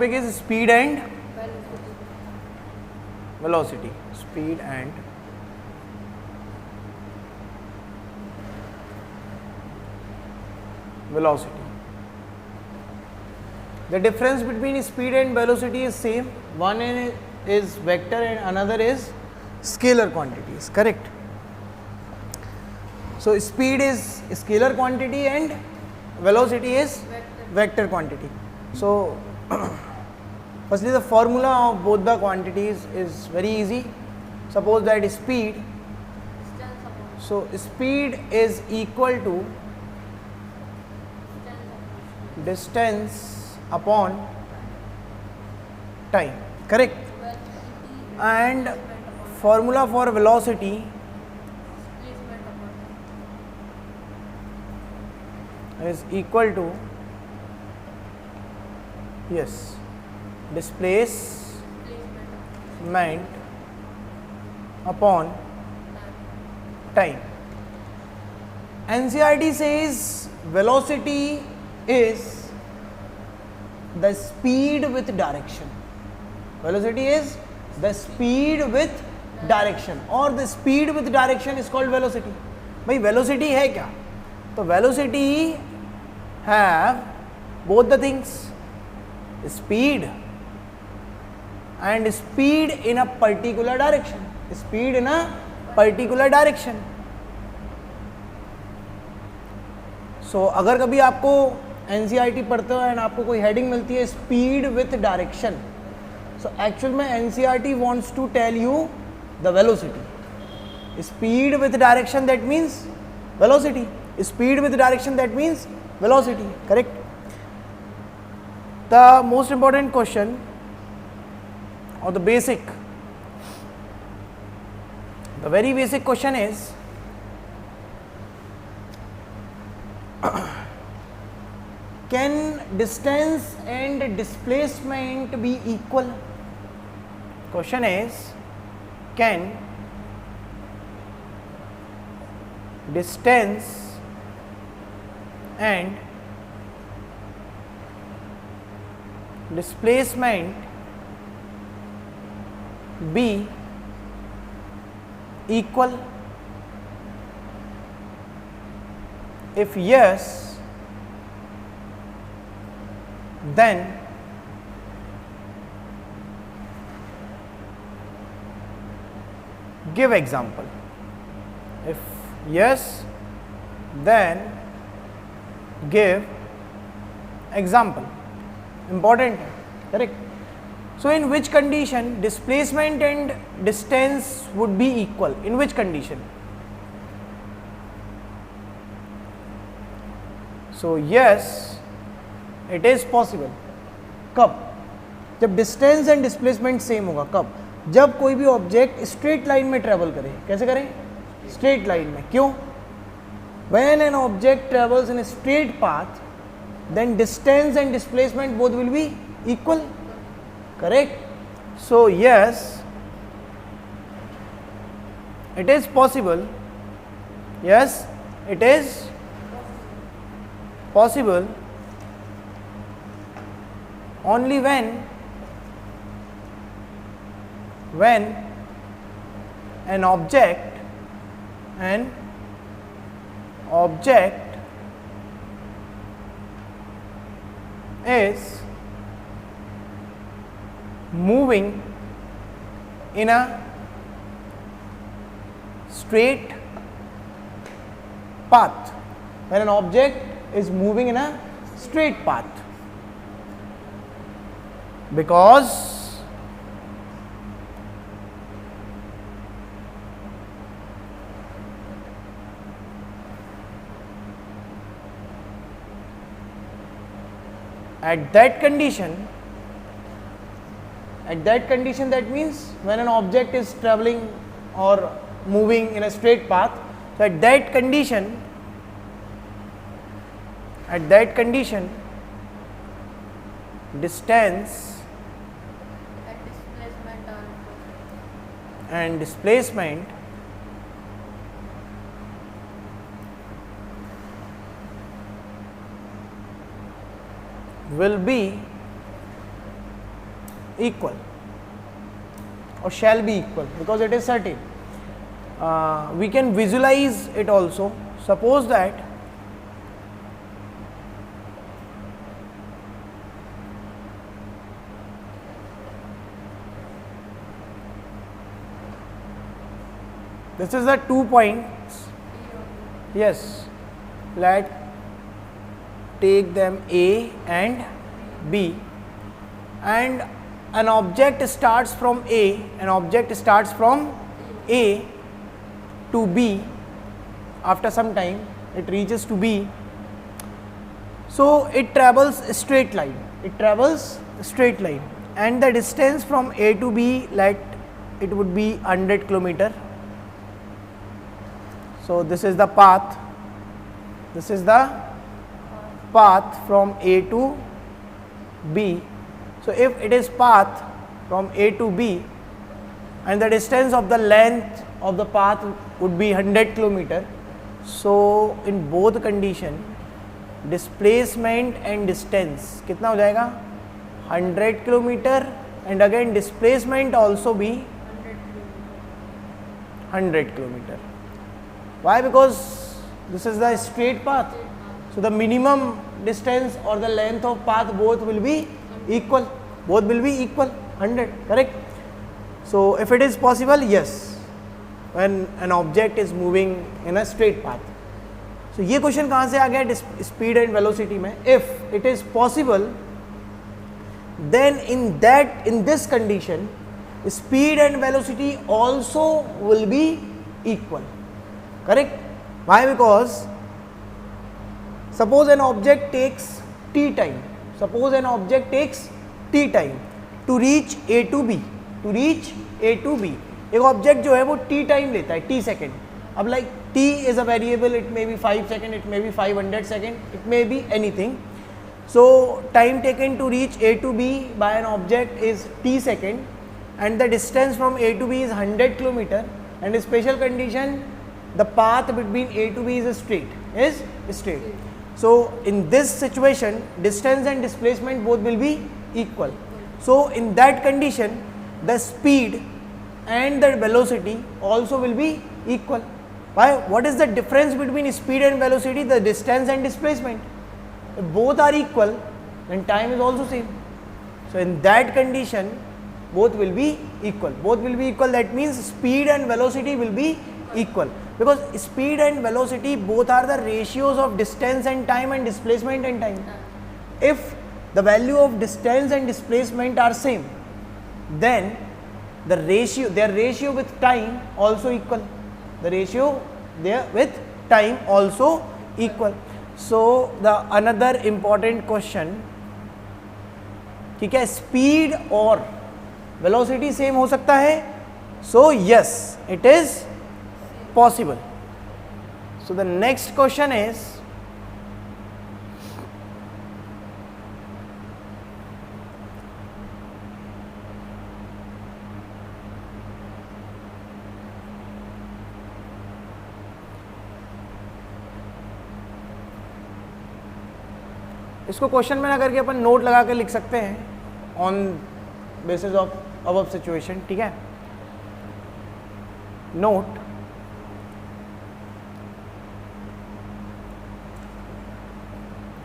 topic is speed and velocity. Speed and velocity. The difference between speed and velocity is same. One is vector and another is scalar quantities. Correct. So speed is scalar quantity and velocity is vector quantity. So firstly, the formula of both the quantities is very easy. Suppose that speed, so speed is equal to distance upon time, correct? And formula for velocity is equal to, yes, displacement upon time. NCERT says velocity is the speed with direction. Velocity is the speed with direction, or the speed with direction is called velocity. भाई velocity है क्या? तो velocity have both the things, speed and speed in a particular direction. Speed in a particular direction. So अगर कभी आपको NCERT पढ़ते हो and आपको कोई हेडिंग मिलती है speed with direction, so actual में NCERT wants to tell you the velocity. Speed with direction, that means velocity. Speed with direction, that means velocity. Correct. The most important question, or the very basic question is, can distance and displacement be equal? Question is, can distance and displacement be equal? If yes, then give example. If yes, then give example. Important, correct? So in which condition displacement and distance would be equal? In which condition? So yes, it is possible. कब? जब distance and displacement same होगा. कब? जब कोई भी object straight line में travel करे. कैसे करें? स्ट्रेट लाइन में. क्यों? When an object travels in a straight path, then distance and displacement both will be equal. Correct? So yes, it is possible. Yes, it is possible only when an object is moving in a straight path. When an object is moving in a straight path, because at that condition, that means when an object is traveling or moving in a straight path, so at that condition distance and displacement will be equal or shall be equal because it is certain. We can visualize it also. Suppose that this is the 2 points. Yes, let take them A and B, and an object starts from A, to B. After some time it reaches to B, so it travels a straight line, and the distance from A to B, let it would be 100 kilometer. So this is the path, from A to B. So if it is path from A to B and the distance of the length of the path would be 100 kilometer, so in both condition displacement and distance कितना हो जाएगा 100 kilometer, and again displacement also be 100 kilometer. Why? Because this is the straight path, so the minimum distance or the length of path both will be equal, 100, correct? So if it is possible, yes, when an object is moving in a straight path. So ये question कहाँ से आ गया? Speed and velocity में. If it is possible, then in this condition speed and velocity also will be equal, correct? Why? Because suppose an object takes t time to reach A to B. एक object जो है वो t time लेता है, t second. अब like t is a variable, it may be 5 seconds, it may be 500 seconds, it may be anything. So time taken to reach A to B by an object is t second, and the distance from A to B is 100 kilometer, and a special condition, the path between A to B is straight. So in this situation distance and displacement both will be equal. So in that condition the speed and the velocity also will be equal. Why? What is the difference between speed and velocity? The distance and displacement. If both are equal, then time is also same. So in that condition both will be equal. That means speed and velocity will be equal, because speed and velocity both are the ratios of distance and time and displacement and time. If the value of distance and displacement are same, then their ratio with time also equal. So the another important question, ठीक है, speed और velocity same हो सकता है? So yes, it is possible. So the next question is, इसको question में ना करके अपन नोट लगा के लिख सकते हैं on basis of above situation, ठीक है. Note,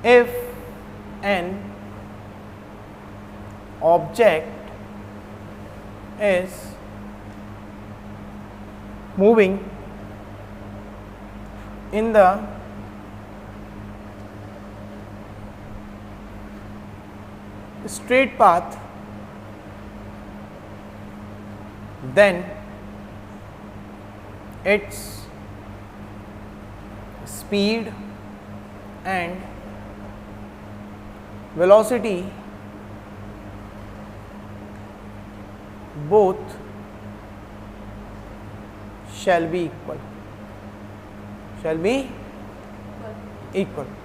if an object is moving in the straight path, then its speed and velocity both shall be equal.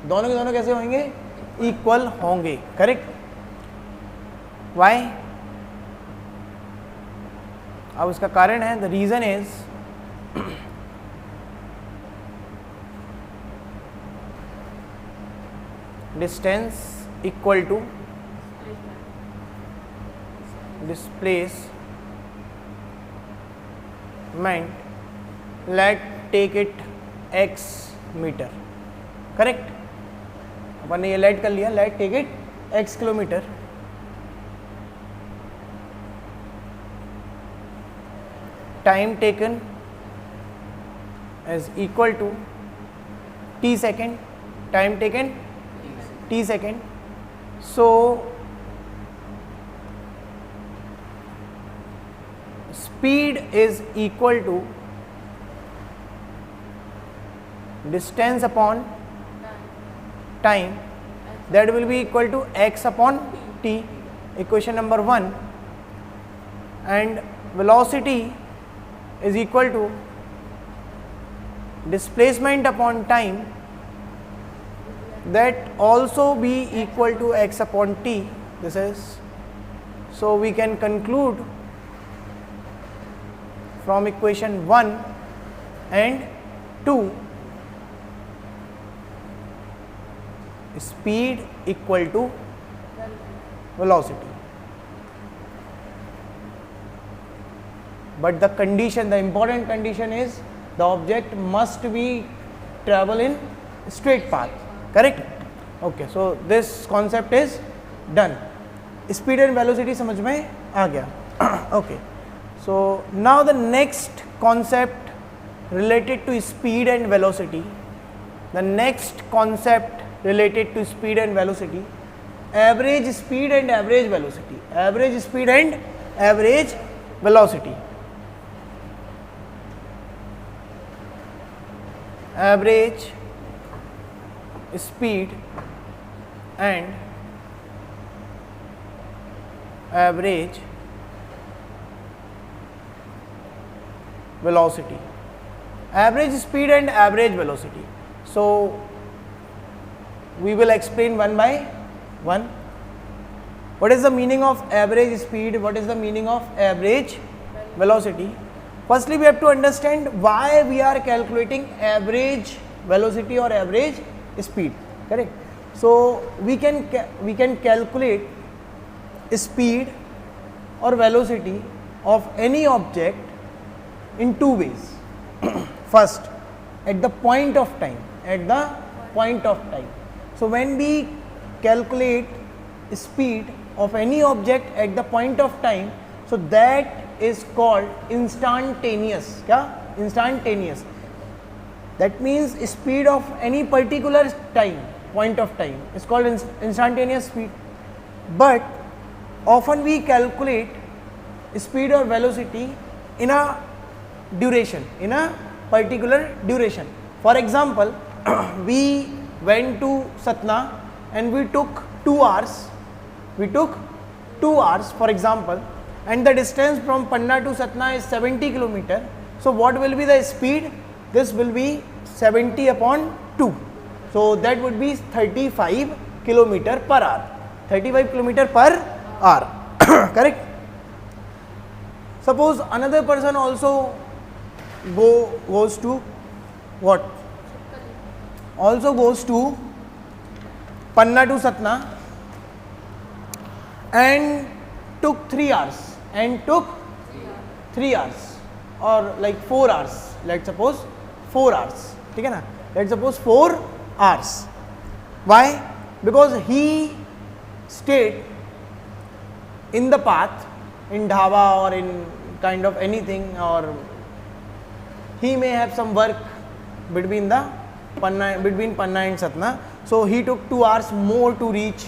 दोनों के दोनों कैसे होंगे? इक्वल होंगे, करेक्ट. वाई? अब उसका कारण है, the reason is distance equal to displacement, let take it x metre, correct. अपन ने ये लेट कर लिया, let take it x kilometre. Time taken is equal to t second, time taken t second. So speed is equal to distance upon time, that will be equal to x upon t, equation number 1, and velocity is equal to displacement upon time, that also be equal to x upon t. This is, so we can conclude from equation 1 and 2, speed equal to velocity. But the condition, the important condition is the object must be travel in straight path, correct? Okay, so this concept is done. Speed and velocity समझ में आ गया. Okay, so now the next concept related to speed and velocity. The next concept related to speed and velocity, average speed and average velocity. Average speed and average velocity. Average speed and average velocity. Average speed and average velocity. So we will explain one by one. What is the meaning of average speed? What is the meaning of average velocity? Firstly, we have to understand why we are calculating average velocity or average speed, correct? So we can calculate speed or velocity of any object in two ways. First, at the point of time, at the point of time. So when we calculate speed of any object at the point of time, so that is called instantaneous. क्या? Instantaneous. That means speed of any particular time, point of time, is called instantaneous speed. But often we calculate speed or velocity in a duration, in a particular duration. For example, we went to Satna and we took 2 hours. We took 2 hours, for example, and the distance from Panna to Satna is 70 kilometer. So what will be the speed? This will be 70 upon 2. So that would be 35 kilometer per hour. 35 kilometer per hour. Correct? Suppose another person also goes to what? Also goes to Panna to Satna and took 3 hours. And took 3 hours or like 4 hours. Let's suppose 4 hours. ठीक है ना? Let's suppose 4 hours. Why? Because he stayed in the path, in dhaba or in kind of anything, or he may have some work between Panna and Satna. So he took 2 hours more to reach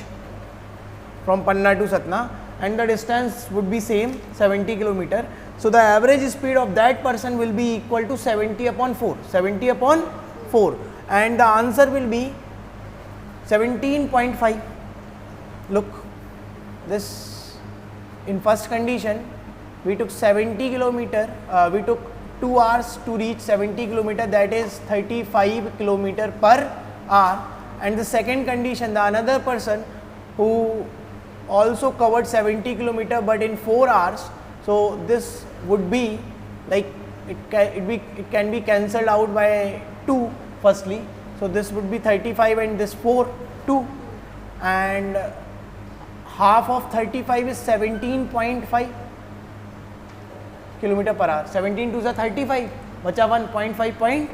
from Panna to Satna, and the distance would be same, 70 kilometer. So the average speed of that person will be equal to 70 upon 4. 70 upon 4. And the answer will be 17.5. Look, this in first condition we took 70 kilometer, we took 2 hours to reach 70 kilometer, that is 35 kilometer per hour. And the second condition, the another person who also covered 70 kilometer but in 4 hours, so this would be like it can be cancelled out by 2 firstly. So this would be 35 and this 4, 2. And half of 35 is 17.5 kilometre per hour. 17 2 35, बचा 1.5.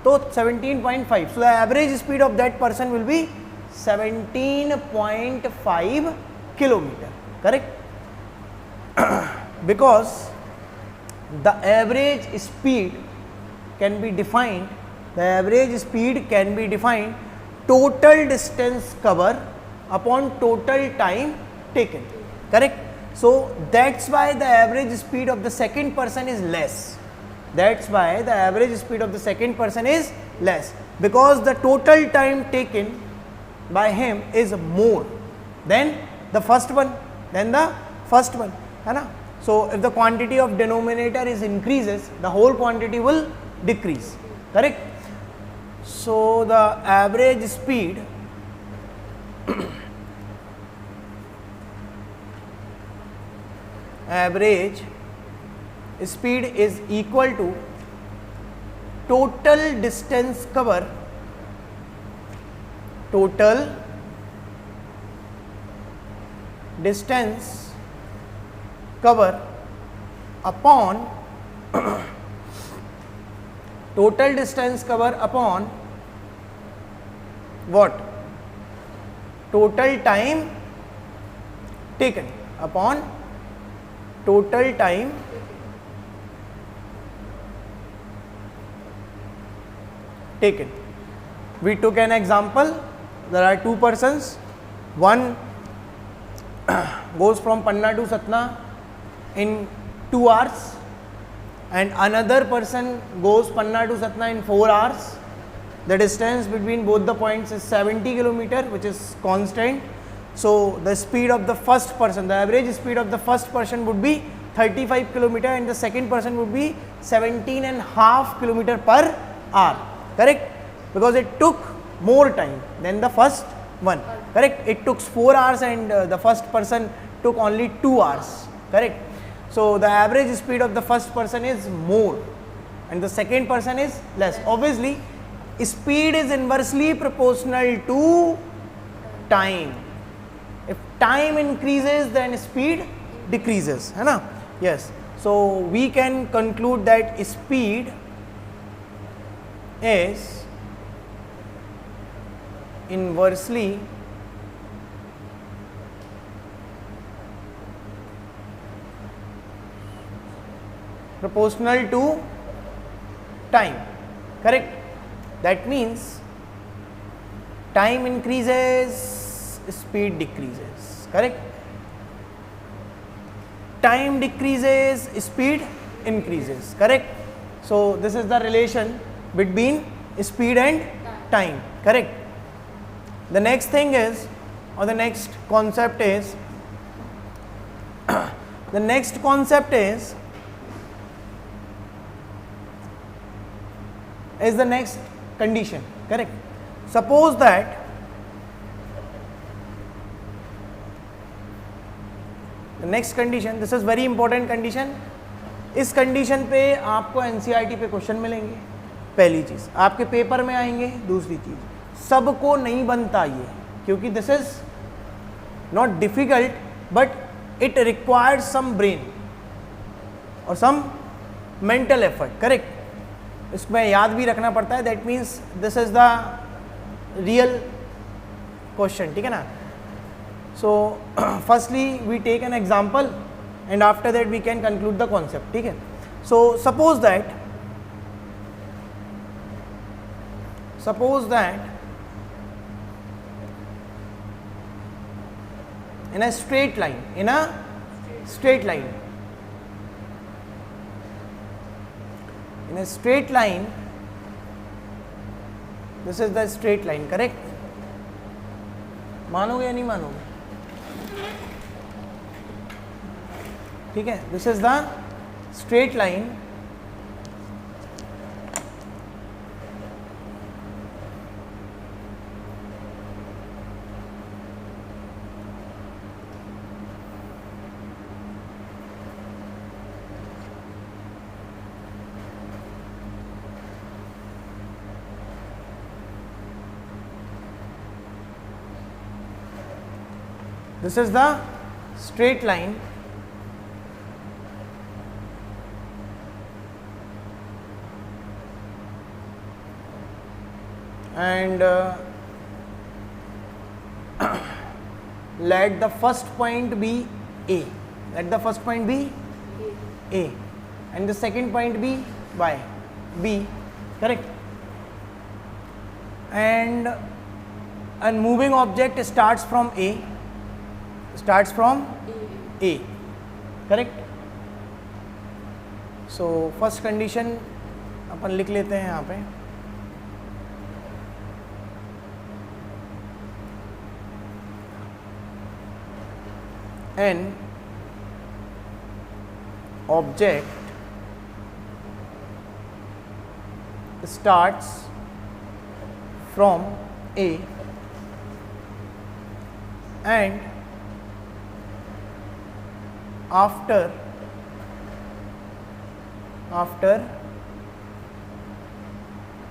तो 17.5. So the average speed of that person will be 17.5 kilometer. Correct? Because the average speed can be defined. The average speed can be defined total distance cover upon total time taken. Correct? So that's why the average speed of the second person is less. That's why the average speed of the second person is less, because the total time taken by him is more than the first one. है ना? So if the quantity of denominator is increases, the whole quantity will decrease. Correct? So the average speed is equal to total distance cover upon what? Total time taken, upon total time taken. We took an example. There are two persons. One goes from Panna to Satna in 2 hours, and another person goes Panna to Satna in 4 hours. The distance between both the points is 70 kilometer, which is constant. So the speed of the first person, the average speed of the first person would be 35 kilometer, and the second person would be 17.5 kilometer per hour. Correct? Because it took more time than the first one. Correct? It took 4 hours, and the first person took only 2 hours. Correct? So the average speed of the first person is more and the second person is less. Obviously speed is inversely proportional to time. If time increases, then speed decreases, है ना? Yes. So we can conclude that speed is inversely proportional to time. Correct? That means time increases, speed decreases. Correct? Time decreases, speed increases. Correct? So this is the relation between speed and time. Correct? The next thing is, or the next concept is, the next concept is the next condition. Correct? Suppose that the next condition, this is very important condition. इस condition पे आपको NCERT पे question मिलेंगे. पहली चीज आपके paper में आएंगे. दूसरी चीज सबको नहीं बनता ये, क्योंकि this is not difficult but it requires some brain और सम मेंटल एफर्ट. करेक्ट? इसमें याद भी रखना पड़ता है. That means this is the real question. ठीक है ना? So firstly we take an example and after that we can conclude the concept. ठीक है? So suppose that in a straight line, this is the straight line. correct? मानोगे या नहीं मानोगे? ठीक है? This is the straight line. This is the straight line and let the first point be A. Let the first point be A and the second point be Y. B, correct? And a moving object starts from A. Starts from A, correct? So first condition अपन लिख लेते हैं यहाँ पे. An object starts from A and after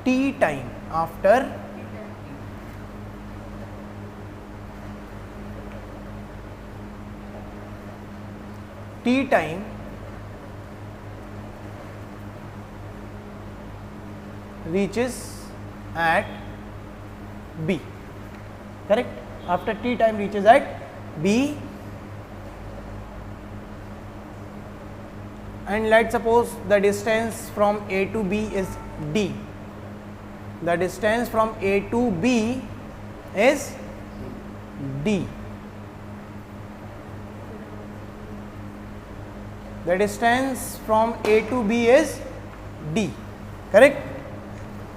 t time, after t time reaches at B, correct? After t time reaches at B, and let's suppose the distance from A to B is D. The distance from A to B is D. The distance from A to B is D, correct?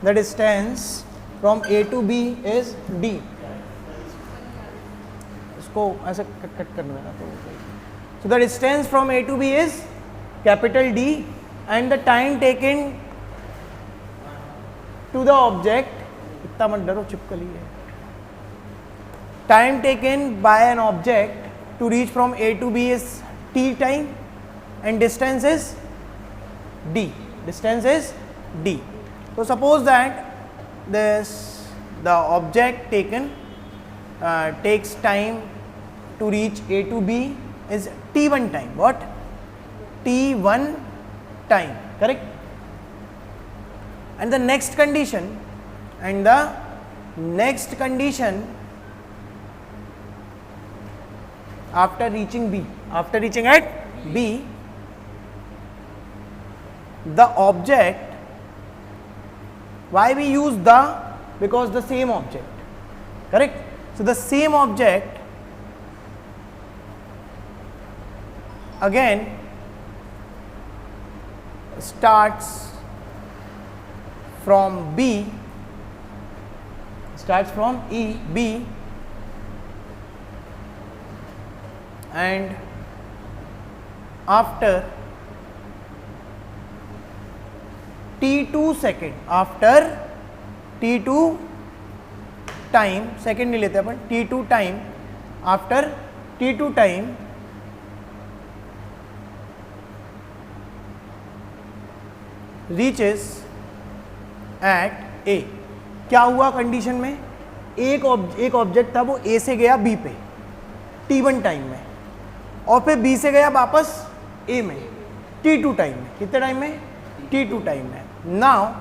The distance from A to B is D. इसको ऐसे cut करना है तो. So the distance from A to B is capital D and the time taken to the object, इतना मत डरो चिपकली है. Time taken by an object to reach from A to B is t time and distance is D. Distance is D. So suppose that the object taken takes time to reach A to B is t1 time. What? t1 time, correct? And the next condition after reaching B, after reaching at B, the object, why we use the? Because the same object, correct? So the same object again starts from B, starts from B and after t2 second, after t2 time, second नहीं लेते अपन, t2 time, after t2 time reaches at A. क्या हुआ condition में? एक object था वो A से गया B पे t1 टाइम में और फिर B से गया वापस A में t2 टाइम में. कितने टाइम में? t2 टाइम में. Now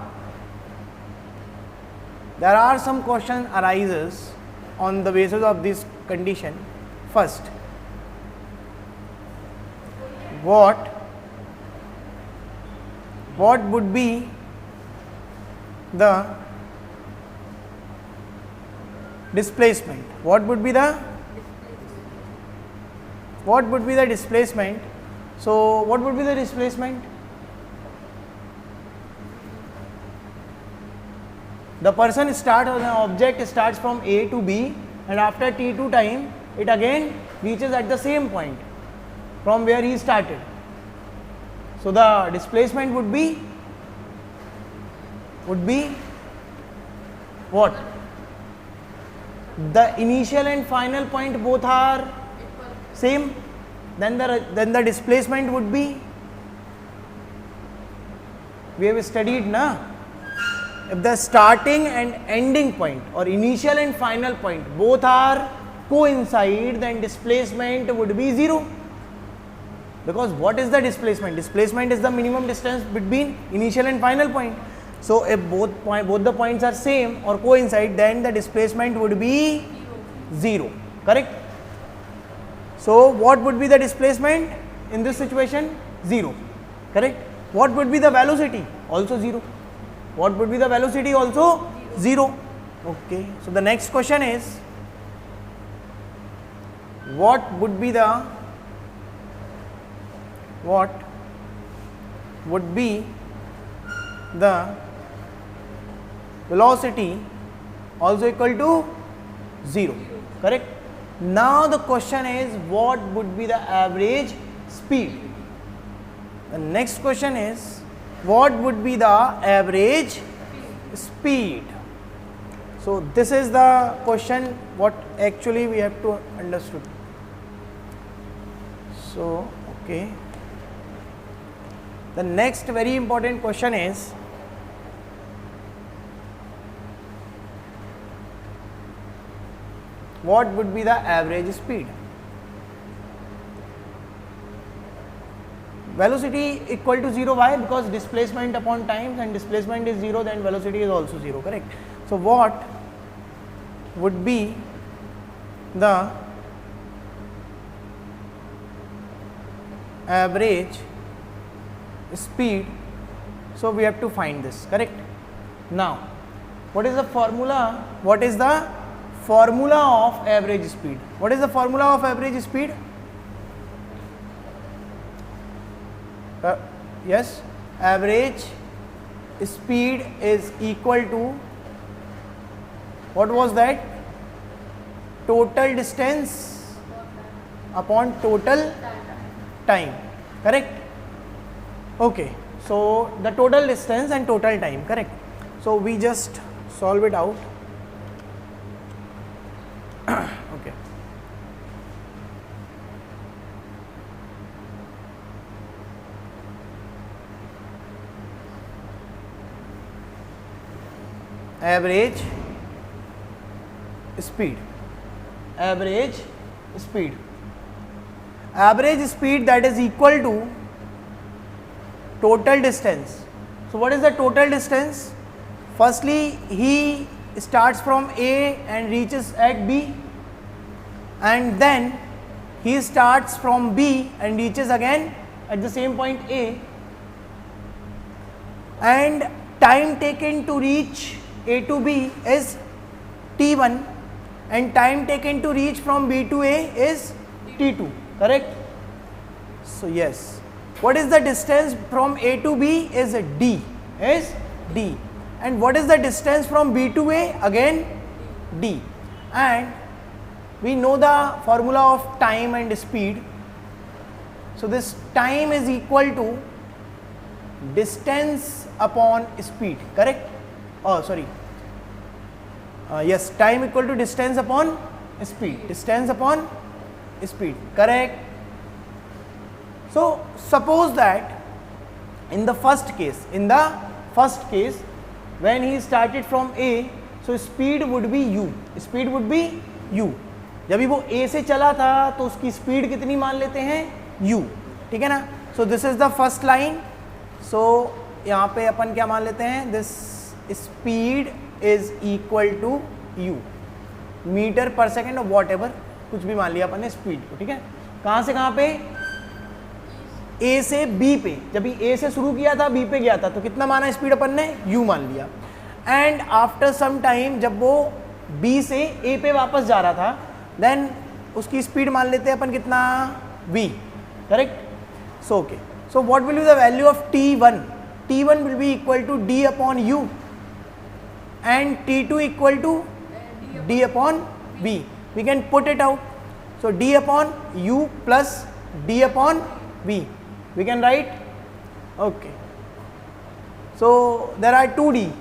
there are some question arises on the basis of this condition. First, what would be the displacement? What would be the displacement? So what would be the displacement? The person starts, or the object starts from A to B and after t2 time it again reaches at the same point from where he started. So the displacement would be what? The initial and final point both are same, then the displacement would be, we have studied na, if the starting and ending point or initial and final point both are coincide, then displacement would be 0. Because what is the displacement? Displacement is the minimum distance between initial and final point. So if both the points are same or coincide, then the displacement would be 0. Correct? So what would be the displacement in this situation? 0. Correct? What would be the velocity? Also 0. What would be the velocity? Also 0. Okay. So the next question is, what would be the velocity also equal to 0. Correct? Now the question is, what would be the average speed? The next question is, what would be the average speed? So this is the question what actually we have to understood. So okay, the next very important question is, what would be the average speed? Velocity equal to 0. Why? Because displacement upon time, and displacement is 0, then velocity is also 0. Correct? So what would be the average speed? So we have to find this. Correct? Now what is the formula? What is the formula of average speed? What is the formula of average speed? Yes, average speed is equal to, what was that? Total distance upon total time. Correct? Okay, so the total distance and total time. Correct? So we just solve it out. Okay. Average speed. Average speed. Average speed, that is equal to total distance. So what is the total distance? Firstly, he starts from A and reaches at B, and then he starts from B and reaches again at the same point A, and time taken to reach A to B is T1, and time taken to reach from B to A is T2. Correct? So yes, what is the distance from A to B is D, and what is the distance from B to A? Again D. And we know the formula of time and speed. So this time is equal to distance upon speed. Correct? Oh sorry, yes, time equal to distance upon speed. Distance upon speed. Correct? So suppose that in the first case, when he started from A, so speed would be u. Speed would be u. जब भी वो A से चला था तो उसकी speed कितनी मान लेते हैं? u. ठीक है ना? So this is the first line. So यहाँ पे अपन क्या मान लेते हैं? This speed is equal to u, metre पर सेकेंड और वॉट एवर, कुछ भी मान लिया अपन ने स्पीड को. ठीक है? कहाँ से कहाँ पे? A से B पे. जब भी A से शुरू किया था B पे गया था तो कितना माना स्पीड अपन ने? u मान लिया. एंड आफ्टर सम टाइम जब वो B से A पे वापस जा रहा था, देन उसकी स्पीड मान लेते हैं अपन कितना? v. Correct? So okay, so what will be the value of t1? t1 will be equal to d upon u and t2 equal to d upon v. We can put it out. So d upon u plus d upon v. We can write. Okay. So there are 2d,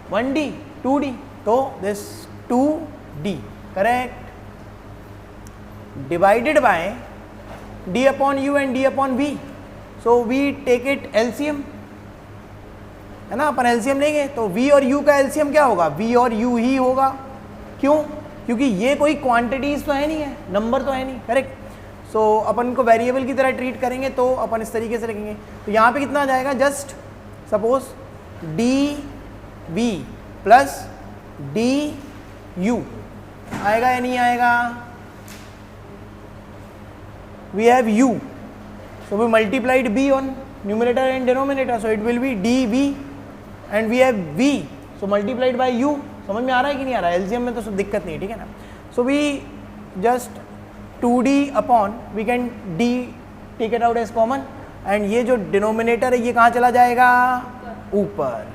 1d, 2d. So this 2d, correct, divided by d upon u and d upon v. So we take it LCM, है ना? अपन LCM लेंगे तो v और u का LCM क्या होगा? v और u ही होगा. क्यों? क्योंकि ये कोई क्वांटिटीज तो है नहीं है, नंबर तो है नहीं, करेक्ट। सो अपन को वेरिएबल की तरह ट्रीट करेंगे तो अपन इस तरीके से लिखेंगे। तो यहाँ पे कितना आ जाएगा, just suppose d v plus d u आएगा या नहीं आएगा? We have u, so we multiplied b on numerator and denominator, so it will be dv and we have v, so multiplied by u। समझ में आ रहा है कि नहीं आ रहा है? एलसीएम में तो सब दिक्कत नहीं है, ठीक है ना। So we just 2d upon we can d take it out as common, and ये जो डिनोमिनेटर है ये कहाँ चला जाएगा? ऊपर।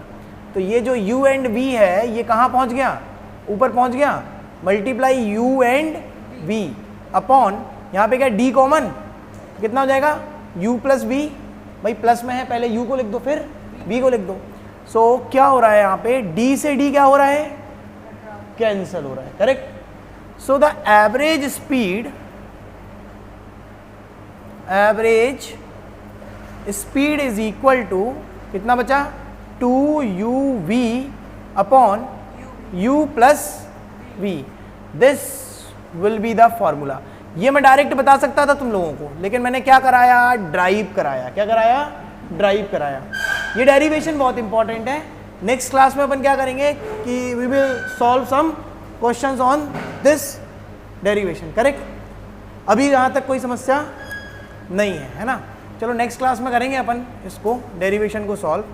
तो ये जो u एंड v है ये कहाँ पहुँच गया? ऊपर पहुँच गया। Multiply u and v upon यहाँ पे क्या d कॉमन, कितना हो जाएगा? u प्लस v, भाई प्लस में है, पहले u को लिख दो फिर v को लिख दो। सो क्या हो रहा है यहाँ पे? d से d क्या हो रहा है? कैंसल हो रहा है, correct. So the average speed is equal to कितना बचा? 2uv upon u plus v। This will be the formula. ये मैं डायरेक्ट बता सकता था तुम लोगों को, लेकिन मैंने क्या कराया? ड्राइव कराया। क्या कराया? ड्राइव कराया। ये डेरिवेशन बहुत इंपॉर्टेंट है। नेक्स्ट क्लास में अपन क्या करेंगे कि we will solve some questions on this derivation, correct. अभी यहाँ तक कोई समस्या नहीं है, है ना। चलो नेक्स्ट क्लास में करेंगे अपन इसको, डेरिवेशन को सॉल्व।